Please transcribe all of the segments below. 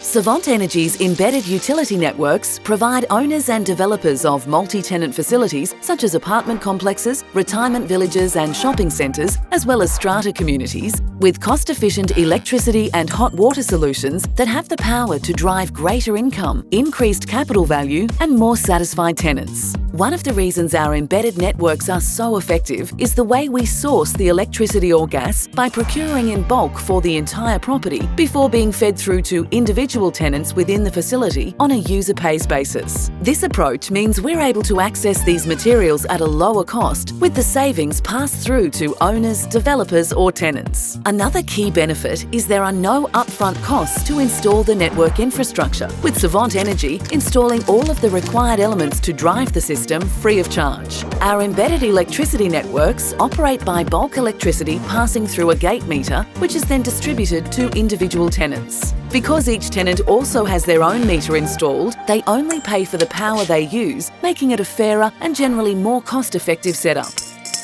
Savant Energy's embedded utility networks provide owners and developers of multi-tenant facilities such as apartment complexes, retirement villages and shopping centres, as well as strata communities, with cost-efficient electricity and hot water solutions that have the power to drive greater income, increased capital value and more satisfied tenants. One of the reasons our embedded networks are so effective is the way we source the electricity or gas by procuring in bulk for the entire property before being fed through to individual tenants within the facility on a user-pays basis. This approach means we're able to access these materials at a lower cost, with the savings passed through to owners, developers or tenants. Another key benefit is there are no upfront costs to install the network infrastructure, with Savant Energy installing all of the required elements to drive the system free of charge. Our embedded electricity networks operate by bulk electricity passing through a gate meter, which is then distributed to individual tenants. Because each tenant also has their own meter installed, they only pay for the power they use, making it a fairer and generally more cost-effective setup.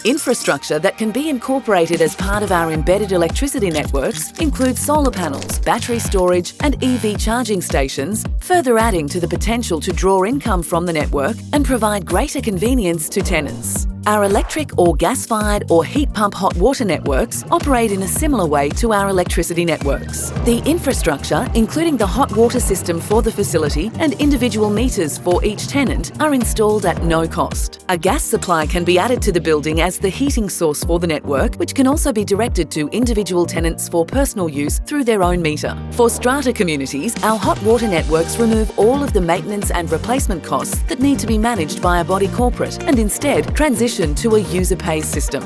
Infrastructure that can be incorporated as part of our embedded electricity networks includes solar panels, battery storage and EV charging stations, further adding to the potential to draw income from the network and provide greater convenience to tenants. Our electric or gas-fired or heat pump hot water networks operate in a similar way to our electricity networks. The infrastructure, including the hot water system for the facility and individual meters for each tenant, are installed at no cost. A gas supply can be added to the building as the heating source for the network, which can also be directed to individual tenants for personal use through their own meter. For strata communities, our hot water networks remove all of the maintenance and replacement costs that need to be managed by a body corporate and instead transition to a user-pays system.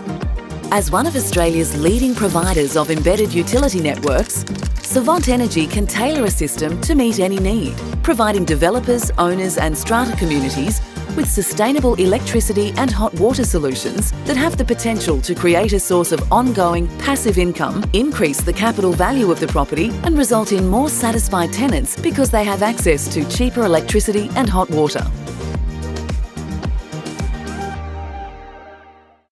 As one of Australia's leading providers of embedded utility networks, Savant Energy can tailor a system to meet any need, providing developers, owners and strata communities with sustainable electricity and hot water solutions that have the potential to create a source of ongoing passive income, increase the capital value of the property and result in more satisfied tenants because they have access to cheaper electricity and hot water.